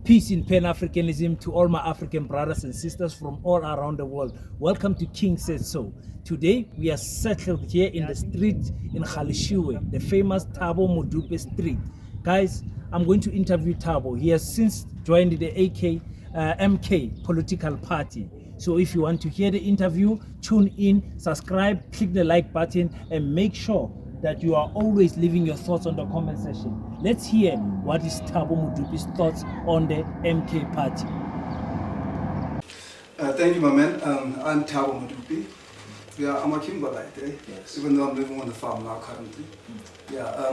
Peace in Pan-Africanism to all my African brothers and sisters from all around the world. Welcome to King Says So. Today we are settled here in the street in Khalishiwe, the famous Thabo Modupe street. Guys, I'm going to interview Thabo. He has since joined the MK political party. So if you want to hear the interview, tune in, subscribe, click the like button, and make sure that you are always leaving your thoughts on the comment section. Let's hear what is Thabo Modupe's thoughts on the MK party. Thank you, my man. I'm Thabo Modupe. Yeah, I'm a Kimberlite, yes. Even though I'm living on the farm now currently. Yeah,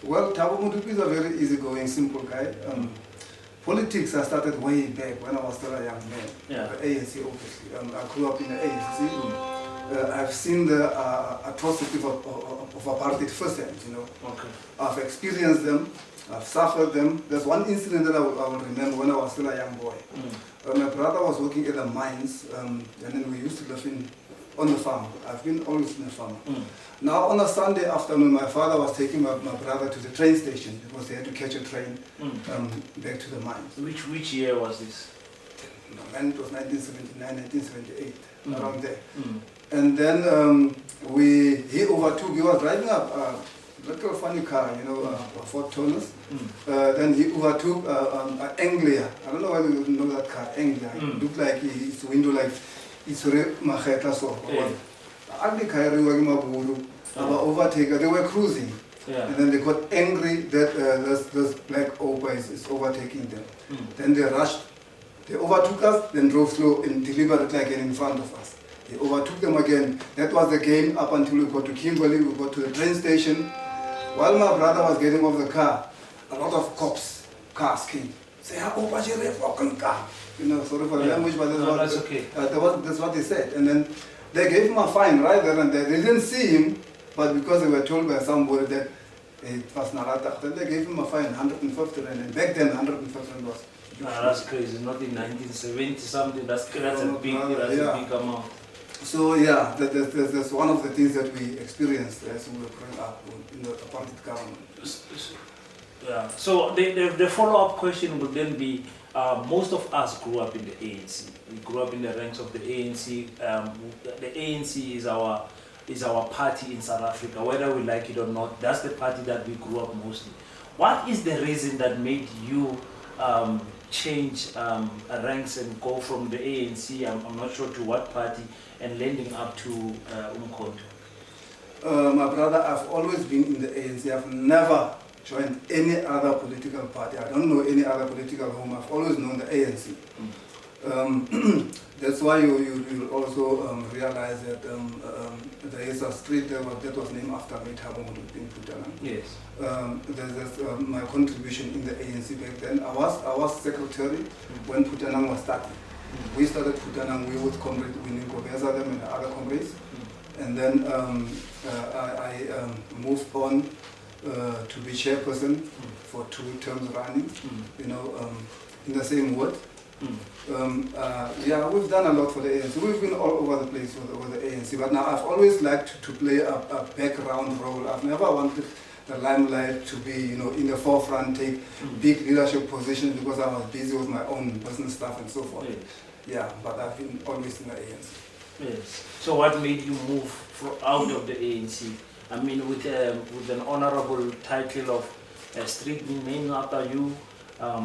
well, Thabo Modupe is a very easygoing, simple guy. Politics I started way back when I was still a young man. Yeah. The ANC, obviously. I grew up in the ANC. I've seen the atrocities of apartheid firsthand, you know. Okay. I've experienced them, I've suffered them. There's one incident that I will remember when I was still a young boy. My brother was working at the mines, and then we used to live on the farm. I've been always in the farm. Now on a Sunday afternoon, my father was taking my brother to the train station because they had to catch a train back to the mines. Which year was this? No, then it was 1979, 1978, around there. And then he overtook, he was driving a little funny car, you know, a Ford Taunus. Then he overtook an Anglia. I don't know whether you know that car, Anglia. It looked like its window like it's Maheta so. Ugly car, overtaker, they were cruising. Yeah. And then they got angry that this black Opa is overtaking them. Then they rushed, they overtook us, then drove slow and delivered it again in front of us. They overtook them again. That was the game up until we got to Kimberley, we got to the train station. While my brother was getting off the car, a lot of cars came. Say, Opa, you're a fucking car. You know, sorry for the language, but that's okay. That's what they said. And then they gave him a fine right there and there. They didn't see him, but because they were told by somebody that it was Narata, then they gave him a fine, 150 rand. And back then, 150 rand was. That's crazy. Not in 1970 something. That's a big amount. So yeah, that's one of the things that we experienced as we were growing up in the apartheid government. Yeah. So the follow-up question would then be, most of us grew up in the ANC. We grew up in the ranks of the ANC. The ANC is our party in South Africa, whether we like it or not. That's the party that we grew up mostly. What is the reason that made you change ranks and go from the ANC, I'm not sure to what party, and landing up to Umkhonto? My brother, I've always been in the ANC. I've never joined any other political party. I don't know any other political home. I've always known the ANC. That's why you also realize that there is a street that was named after me, Thabo Modupe in Putanang. Yes. There's my contribution in the ANC back then. I was secretary when Putanang was starting. We started Putanang, we with comrade Winnie Gobeza them and the other comrades. And then I moved on to be chairperson for 2 terms running, you know, in the same ward. Yeah, we've done a lot for the ANC. We've been all over the place with the ANC, but now I've always liked to play a background role. I've never wanted the limelight to be, you know, in the forefront, take big leadership positions because I was busy with my own business stuff and so forth. Yes. Yeah, but I've been always in the ANC. Yes. So what made you move out of the ANC? I mean, with an honorable title of street named after you,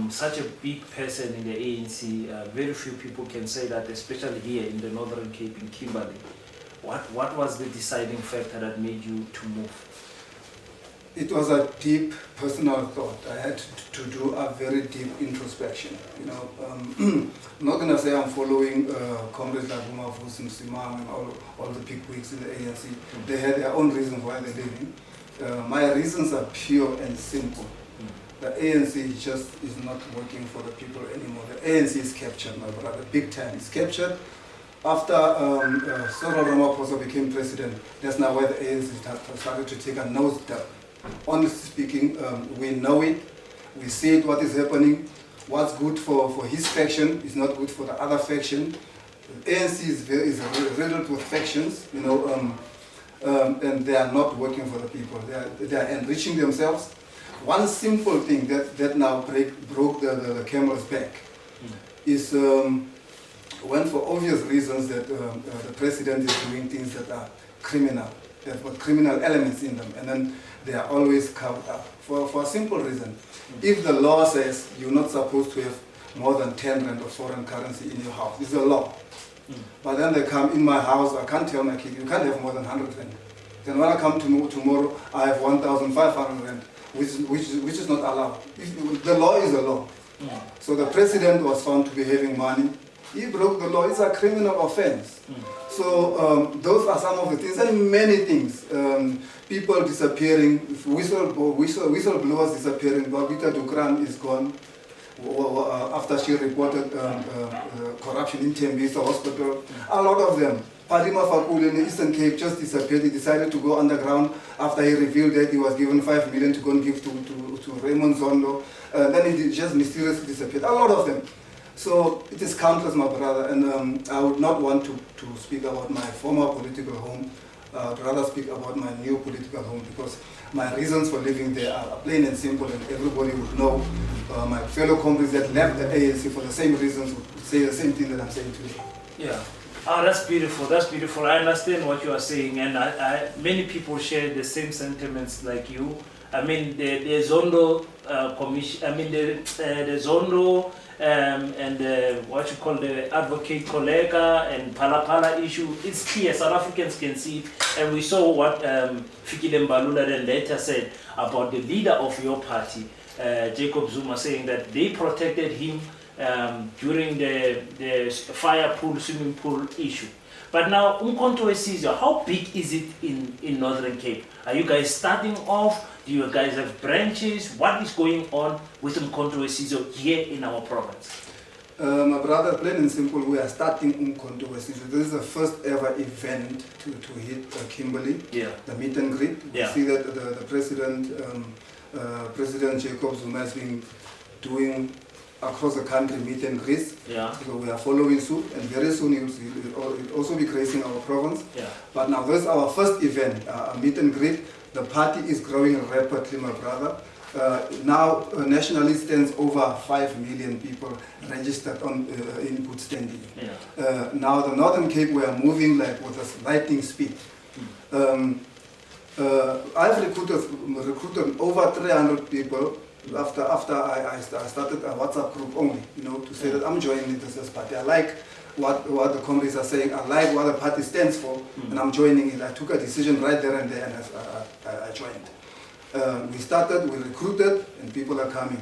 such a big person in the ANC, very few people can say that, especially here in the Northern Cape in Kimberley. What was the deciding factor that made you to move? It was a deep personal thought. I had to do a very deep introspection. You know, I'm not going to say I'm following comrades like Umavus and Simam and all the big wigs in the ANC. They had their own reasons why they're living. My reasons are pure and simple. The ANC just is not working for the people anymore. The ANC is captured, my brother, big time. It's captured. After Cyril Ramaphosa became president, that's now where the ANC started to take a nosedive. Honestly speaking, we know it, we see it, what is happening. What's good for his faction is not good for the other faction. The ANC is riddled with factions, you know, and they are not working for the people. They are enriching themselves. one simple thing that now broke the camel's back is when, for obvious reasons, that the president is doing things that are criminal, that have got criminal elements in them, and then they are always covered up. For a simple reason. If the law says you're not supposed to have more than 10 rand of foreign currency in your house, it's a law. But then they come in my house, I can't tell my kid, you can't have more than 100 rand. Then when I come tomorrow, I have 1,500 rand, which is not allowed. The law is a law. So the president was found to be having money. He broke the law. It's a criminal offense. So those are some of the things, and many things. People disappearing, whistleblowers disappearing. Babita Dukran is gone after she reported corruption in Tembisa Hospital. A lot of them. Padima Fakul in the Eastern Cape just disappeared. He decided to go underground after he revealed that he was given 5 million to go and give to Raymond Zondo. Then he just mysteriously disappeared. A lot of them. So it is countless, my brother, and I would not want to speak about my former political home. I'd rather speak about my new political home, because my reasons for living there are plain and simple, and everybody would know. My fellow comrades that left the ANC for the same reasons would say the same thing that I'm saying today. Yeah. Oh, that's beautiful. That's beautiful. I understand what you are saying, and many people share the same sentiments like you. I mean, the Zondo commission. I mean, the Zondo and what you call the advocate Koleka and Palapala issue. It's clear. South Africans can see it, and we saw what Fikile Mbalula then later said about the leader of your party, Jacob Zuma, saying that they protected him during the fire pool, swimming pool issue. But now, Umkhonto we Sizwe, how big is it in Northern Cape? Are you guys starting off? Do you guys have branches? What is going on with Umkhonto we Sizwe here in our province? My brother, plain and simple, we are starting Umkhonto we Sizwe. This is the first ever event to hit Kimberley, the meet and greet. We see that the president, President Jacob Zuma, has been doing across the country meet and greets. So we are following suit, and very soon he'll also be gracing our province. But now this is our first event, a meet and greet. The party is growing rapidly, my brother. Now nationally stands over 5 million people registered in good standing. Now the Northern Cape, we are moving like with a lightning speed. I've recruited over 300 people after I started a WhatsApp group only, to say that I'm joining this party. I like what the comrades are saying. I like what the party stands for, and I'm joining it. I took a decision right there and there, and I joined. We started, we recruited, and people are coming.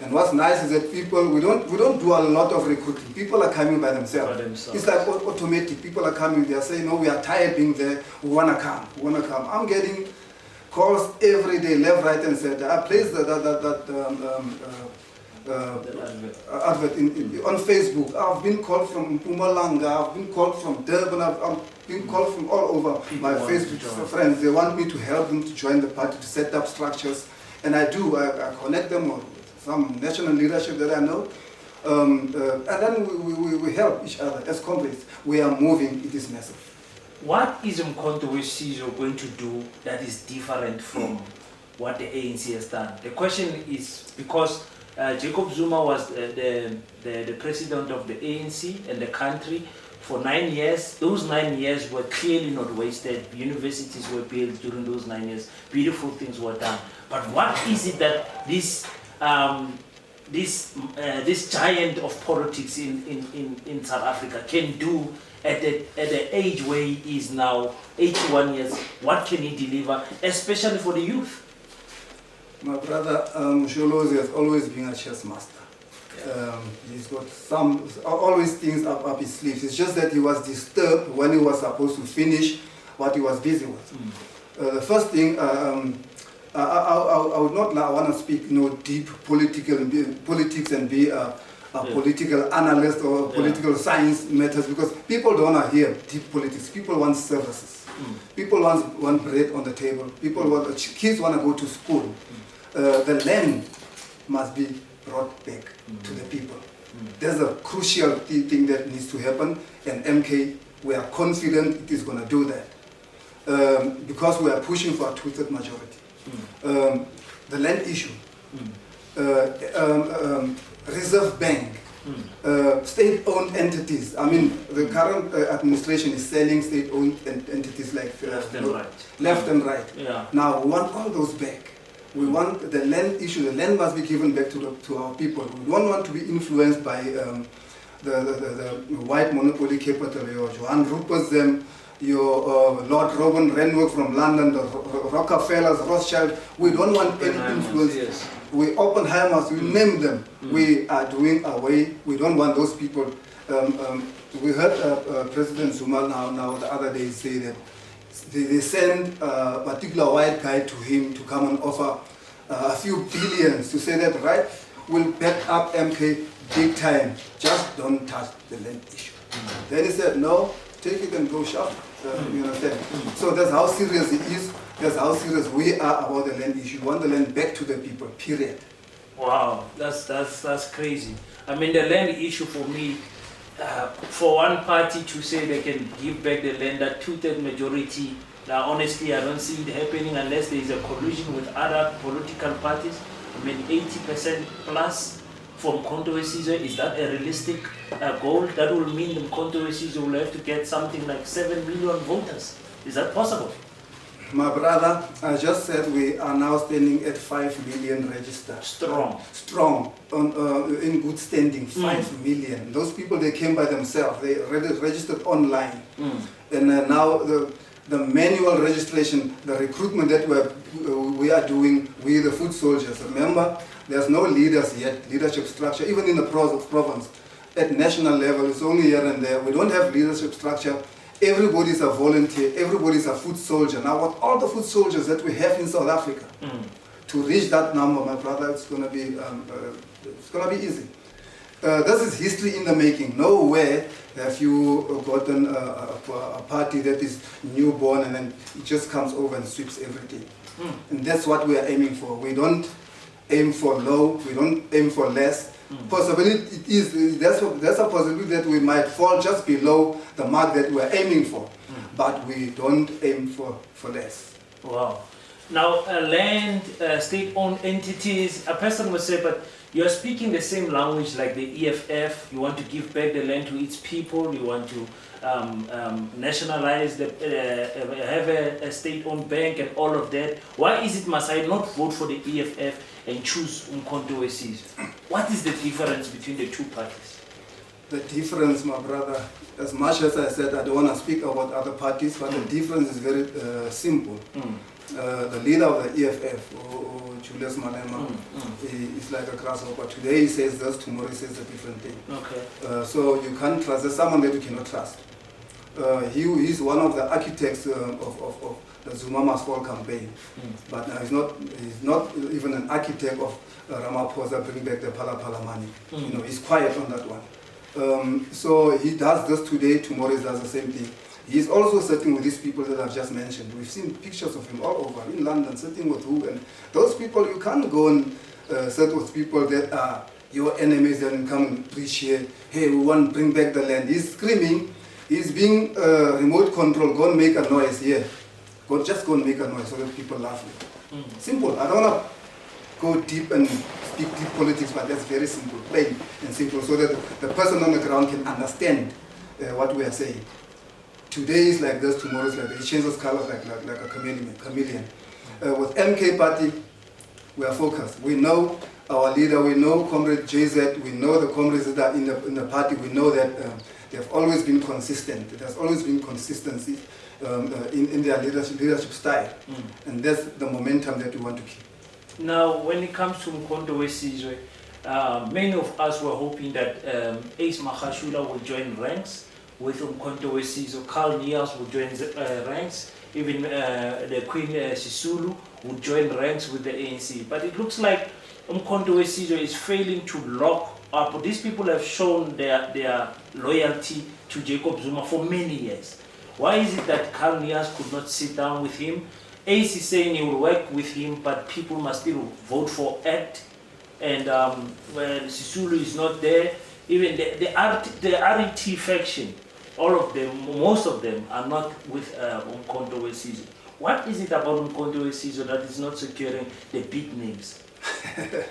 And what's nice is that people, we don't do a lot of recruiting. People are coming by themselves. It's like automatic. People are coming. They are saying, no, we are tired being there. We wanna come. I'm getting calls every day, left, right, and center. I placed that advert on Facebook. I've been called from Mpumalanga. I've been called from Durban. I've been called from all over. My Facebook friends, they want me to help them to join the party, to set up structures, and I do. I connect them with some national leadership that I know, and then we help each other as comrades. We are moving. It is massive. What is Umkhonto we Sizwe going to do that is different from what the ANC has done? The question is because Jacob Zuma was the president of the ANC and the country for 9 years. Those 9 years were clearly not wasted. Universities were built during those 9 years. Beautiful things were done. But what is it that this giant of politics in South Africa can do at the age where he is now, 81 years? What can he deliver, especially for the youth? My brother Sholozi has always been a chess master. He's got always things up his sleeves. It's just that he was disturbed when he was supposed to finish what he was busy with. The first thing, I would not want to speak deep politics and be a political analyst or political science matters, because people don't want to hear deep politics. People want services. People want bread on the table. Kids want to go to school. The land must be brought back to the people. There's a crucial thing that needs to happen, and MK, we are confident it is going to do that, because we are pushing for a two-third majority. The land issue, Reserve Bank, state-owned entities. I mean, the current administration is selling state-owned entities like left and right. Left and right. Yeah. Now we want all those back. We want the land issue. The land must be given back to our people. We don't want to be influenced by the white monopoly capital. Your Johan Rupert's, your Lord Robin Renwick from London, the Rockefellers, Rothschild. We don't want any influence. Yes. We open Hamas, we name them. We are doing away. We don't want those people. We heard President Zuma now the other day say that they send a particular white guy to him to come and offer a few billions to say that, right, we'll back up MK big time, just don't touch the land issue. Then he said, no, take it and go shop. You understand? So that's how serious it is. That's how serious we are about the land issue. We want the land back to the people, period. Wow, that's crazy. I mean, the land issue for me, for one party to say they can give back the land, that two-thirds majority, now honestly I don't see it happening unless there is a collusion with other political parties. I mean, 80% plus from Mkhonto we Sizwe, is that a realistic goal? That will mean the Mkhonto we Sizwe will have to get something like 7 million voters. Is that possible? My brother, I just said we are now standing at 5 million registered. Strong, in good standing, 5 million. Those people, they came by themselves. They registered online. And now the manual registration, the recruitment that we are doing, we the foot soldiers. Remember, there's no leaders yet, leadership structure, even in the province. At national level, it's only here and there. We don't have leadership structure. Everybody's a volunteer, everybody's a foot soldier. Now, with all the foot soldiers that we have in South Africa, to reach that number, my brother, it's gonna be easy. This is history in the making. Nowhere have you gotten a party that is newborn and then it just comes over and sweeps everything. And that's what we are aiming for. We don't aim for low, we don't aim for less. Possibility it is there's a possibility that we might fall just below the mark that we're aiming for, but we don't aim for less. Wow. Now, land, state-owned entities, a person will say, but you're speaking the same language like the EFF. You want to give back the land to its people. You want to nationalize, have a state-owned bank and all of that. Why is it must I not vote for the EFF and choose Mkhonto we Sizwe? What is the difference between the two parties? The difference, my brother, as much as I said I don't want to speak about other parties, but the difference is very simple. The leader of the EFF, Julius Malema, is like a grasshopper. Today he says this, tomorrow he says a different thing. Okay. So you can't trust. There's someone that you cannot trust. He's one of the architects of the Zuma Must Fall campaign, but he's not even an architect of Ramaphosa bring back the Phala money. You know, he's quiet on that one. So he does this today, tomorrow he does the same thing. He's also sitting with these people that I've just mentioned. We've seen pictures of him all over, in London, sitting with who, and those people, you can't go and sit with people that are your enemies and come and preach here, hey, we want to bring back the land. He's screaming, he's being remote control, go and make a noise here. Just go and make a noise so that people laugh. Simple. I don't want to go deep and speak deep politics, but that's very simple, plain and simple, so that the person on the ground can understand what we are saying. Today is like this, tomorrow is like this. It changes colors like a chameleon. With MK Party, we are focused. We know our leader, we know Comrade JZ, we know the comrades that are in the party, we know that they have always been consistent. There's always been consistency in their leadership style. And that's the momentum that we want to keep. Now, when it comes to Mkhonto we Sizwe, many of us were hoping that Ace Magashula will join ranks with Mkhonto we Sizwe. Carl Niels would join ranks. Even the Queen Sisulu would join ranks with the ANC. But it looks like Mkhonto we Sizwe is failing to lock up. These people have shown their loyalty to Jacob Zuma for many years. Why is it that Carl Niels could not sit down with him? Ace is saying he will work with him, but people must still vote for ACT. And when Sisulu is not there, even the RET faction, all of them, most of them are not with Mkhonto we Sizwe. What is it about Mkondo Esizo that is not securing the big names?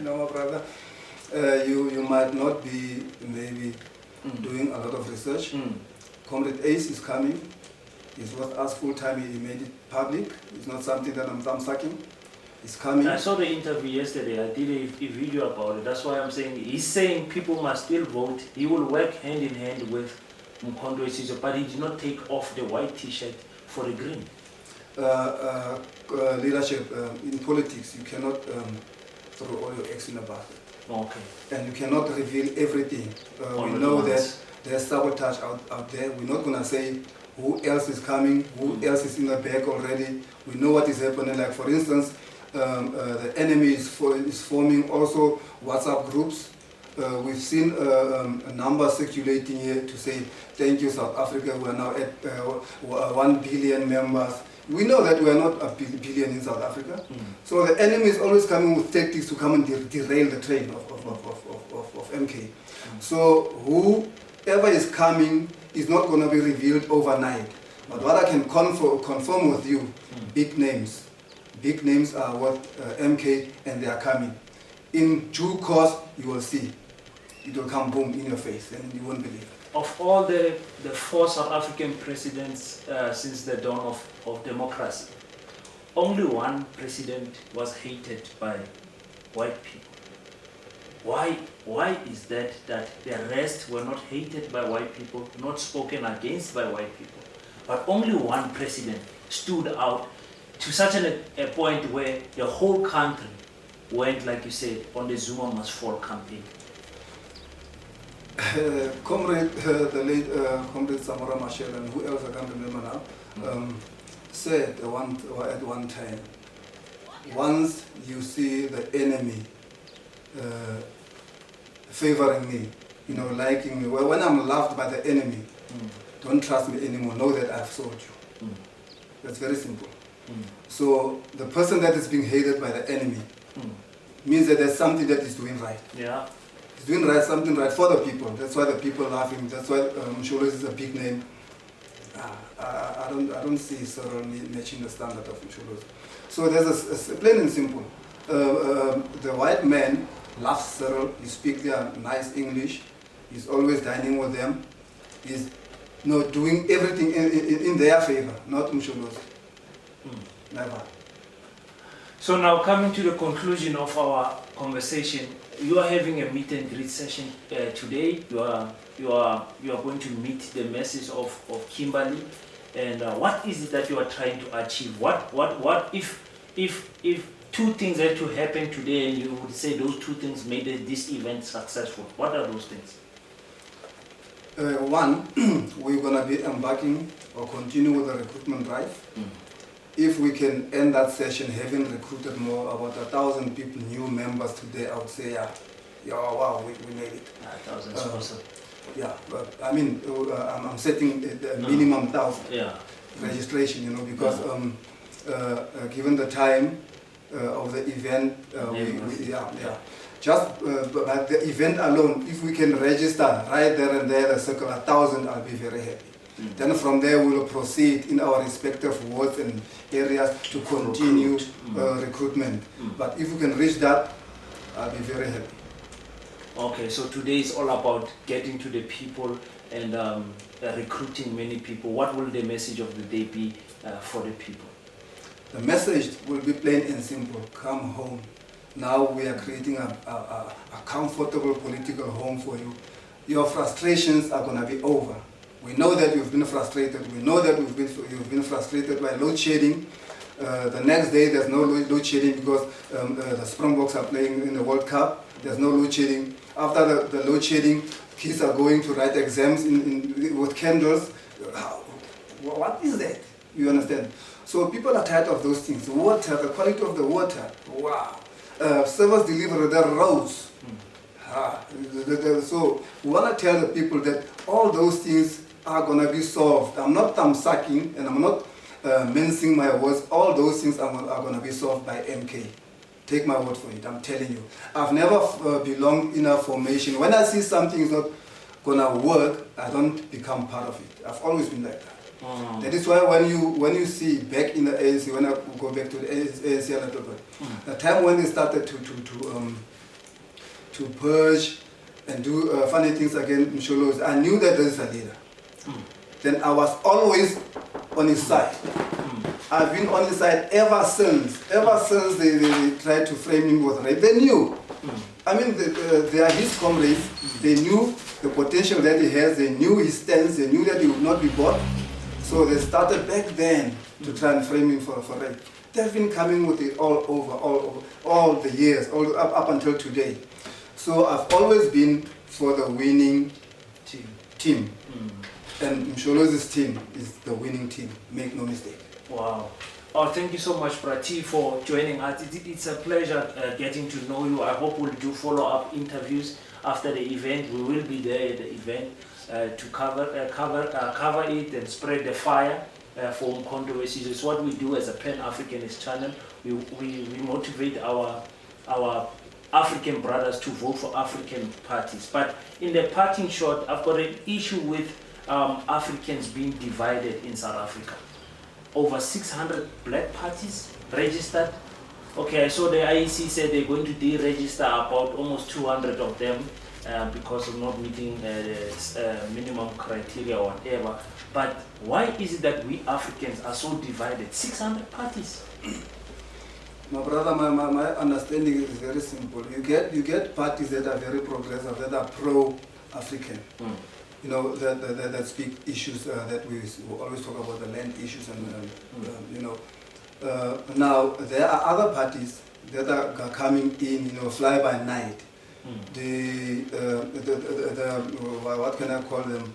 No, my brother. You might not be maybe doing a lot of research. Comrade Ace is coming. He's with us full time. He made it public. It's not something that I'm sucking. He's coming. I saw the interview yesterday. I did a video about it. That's why I'm saying he's saying people must still vote. He will work hand in hand with Mkondo Esizo, but he did not take off the white T-shirt for the green. Leadership in politics, you cannot throw all your eggs in a basket. Okay. And you cannot reveal everything. We know that there's sabotage out there. We're not going to say who else is coming, who else is in the back already. We know what is happening. Like, for instance, the enemy is forming also WhatsApp groups. We've seen a number circulating here to say, thank you, South Africa. We are now at 1 billion members. We know that we are not a billion in South Africa. So the enemy is always coming with tactics to come and derail the train of MK. So whoever is coming is not going to be revealed overnight. But what I can confirm with you, big names. Big names are what MK, and they are coming. In due course, you will see. It will come boom in your face and you won't believe it. Of all the 4 South African presidents since the dawn of democracy, only one president was hated by white people. Why is that the rest were not hated by white people, not spoken against by white people, but only one president stood out to such a point where the whole country went, like you said, on the Zuma must fall campaign? Comrade, the late Comrade Samora Machel, and who else I can't remember now, said at one time, once you see the enemy favoring me, liking me, when I'm loved by the enemy, don't trust me anymore, know that I've sold you. That's very simple. So the person that is being hated by the enemy means that there's something that is doing right. Yeah. He's doing something right for the people. That's why the people love him. That's why Msholos is a big name. I don't see Cyril matching the standard of Msholos. So there's a plain and simple. The white man loves Cyril. He speaks their nice English. He's always dining with them. He's doing everything in their favor, not Msholos. Never. So now coming to the conclusion of our conversation, you are having a meet and greet session today. You are going to meet the message of Kimberly, and what is it that you are trying to achieve? What if 2 things had to happen today, and you would say those 2 things made this event successful? What are those things? One, we're going to be embarking or continue with the recruitment drive. If we can end that session having recruited more, about 1,000 people, new members today, I would say, wow, we made it. 1,000 is awesome. Yeah, but I mean, I'm setting the minimum 1,000 registration, because given the time of the event, just by the event alone, if we can register right there and there, a circle 1,000, I'll be very happy. Then from there we will proceed in our respective wards and areas to continue recruitment. But if we can reach that, I'll be very happy. Okay, so today is all about getting to the people and recruiting many people. What will the message of the day be for the people? The message will be plain and simple. Come home. Now we are creating a comfortable political home for you. Your frustrations are going to be over. We know that you've been frustrated. We know that you've been frustrated by load shedding. The next day there's no load shedding because the Springboks are playing in the World Cup. There's no load shedding. After the load shedding, kids are going to write exams with candles. What is that? You understand? So people are tired of those things. Water, the quality of the water. Wow. Service delivery, the roads. So we want to tell the people that all those things are going to be solved. I'm not thumb-sucking and I'm not mincing my words. All those things are going to be solved by MK. Take my word for it, I'm telling you. I've never belonged in a formation. When I see something is not going to work, I don't become part of it. I've always been like that. That is why when you see back in the ANC, when I go back to the ANC a little bit, the time when they started to purge and do funny things against Msholos, I knew that there is a leader. Then I was always on his side. I've been on his side ever since. Ever since they tried to frame him with rape. They knew. I mean, they are his comrades. They knew the potential that he has. They knew his stance. They knew that he would not be bought. So they started back then to try and frame him for rape. They've been coming with it all over, all the years, up until today. So I've always been for the winning team. And Msholoz's team is the winning team, make no mistake. Wow. Oh, thank you so much, Prati, for joining us. It's a pleasure getting to know you. I hope we'll do follow-up interviews after the event. We will be there at the event to cover it and spread the fire for Umkhonto Wesizwe. It's what we do as a Pan-Africanist channel. We motivate our African brothers to vote for African parties. But in the parting shot, I've got an issue with Africans being divided in South Africa. Over 600 black parties registered. Okay, I saw the IEC said they're going to deregister about almost 200 of them because of not meeting the minimum criteria or whatever. But why is it that we Africans are so divided? 600 parties. My brother, my understanding is very simple. You get parties that are very progressive, that are pro-African. You know, that speak issues that we always talk about, the land issues and you know. Now there are other parties that are coming in, you know, fly by night. The what can I call them?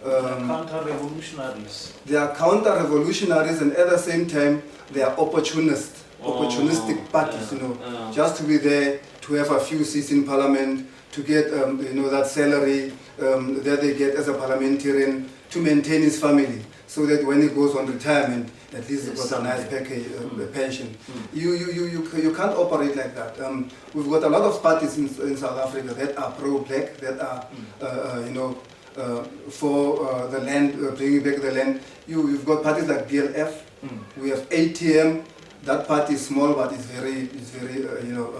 Counter-revolutionaries. They are counter-revolutionaries, and at the same time they are opportunistic parties. You know, just to be there to have a few seats in parliament, to get you know, that salary that they get as a parliamentarian, to maintain his family, so that when he goes on retirement, at least he's got a nice package, pension. You can't operate like that. We've got a lot of parties in South Africa that are pro-black, that are you know, for the land, bringing back the land. You've got parties like BLF. We have ATM. That party is small, but it's very you know,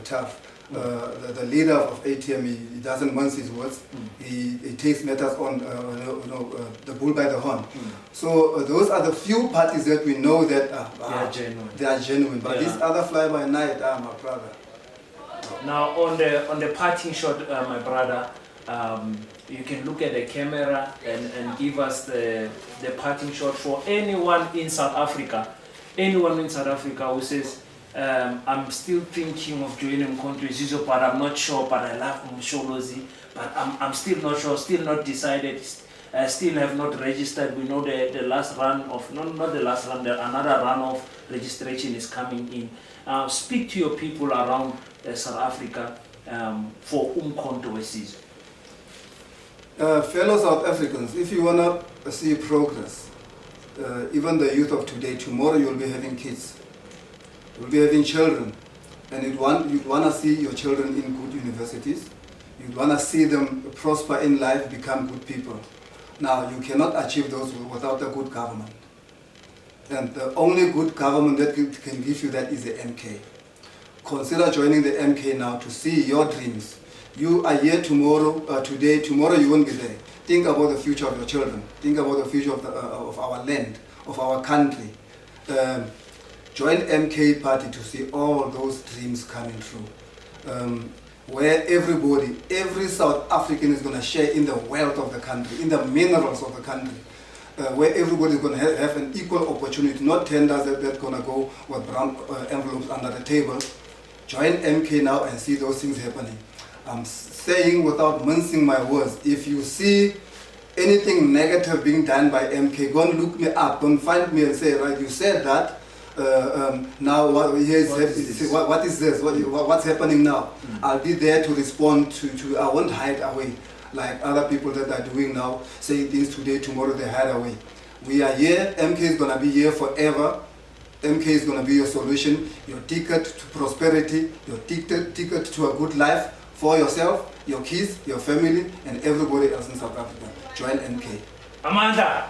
tough. The leader of ATM, he doesn't mince his words. He takes matters on you know, the bull by the horn. So those are the few parties that we know that they are genuine. But these other fly by night, my brother. Now on the parting shot, my brother, you can look at the camera and give us the parting shot for anyone in South Africa. Anyone in South Africa who says, I'm still thinking of joining Umkhonto Wesizwe, but I'm not sure, but I love Msholozi, but I'm still not sure, still not decided, still have not registered. We know the last run of, not the last run, another run of registration is coming in. Speak to your people around South Africa for Umkhonto Wesizwe. Fellow South Africans, if you want to see progress, even the youth of today, tomorrow you'll be having kids. You'll be having children, and you'd want to see your children in good universities. You'd want to see them prosper in life, become good people. Now, you cannot achieve those without a good government. And the only good government that can give you that is the MK. Consider joining the MK now to see your dreams. You are here tomorrow, today, tomorrow you won't be there. Think about the future of your children. Think about the future of our land, of our country. Join MK party to see all those dreams coming true. Where everybody, every South African is going to share in the wealth of the country, in the minerals of the country. Where everybody is going to have an equal opportunity, not tenders that's going to go with brown envelopes under the table. Join MK now and see those things happening. I'm saying without mincing my words, if you see anything negative being done by MK, go and look me up, don't find me and say, right, you said that, now what is this? What's happening now? I'll be there to respond to, I won't hide away like other people that are doing now, saying things today, tomorrow they hide away. We are here, MK is going to be here forever. MK is going to be your solution, your ticket to prosperity, your ticket to a good life for yourself, your kids, your family, and everybody else in South Africa. Join MK. Amanda!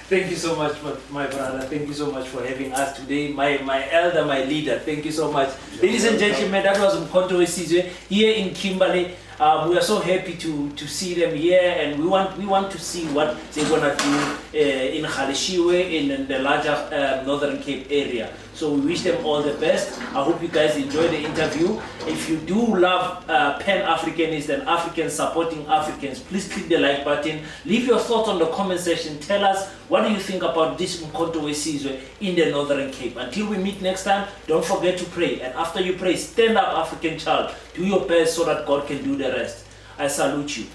Thank you so much, my brother. Thank you so much for having us today. My elder, my leader. Thank you so much. Ladies and gentlemen, that was Mkhonto Wesizwe here in Kimberley. We are so happy to see them here, and we want to see what they're gonna do in Khalishiwe, in the larger Northern Cape area. So we wish them all the best. I hope you guys enjoy the interview. If you do love Pan-Africanists and Africans supporting Africans, please click the like button. Leave your thoughts on the comment section. Tell us, what do you think about this Mkhonto Wesizwe in the Northern Cape? Until we meet next time, don't forget to pray. And after you pray, stand up, African child. Do your best so that God can do the rest. I salute you.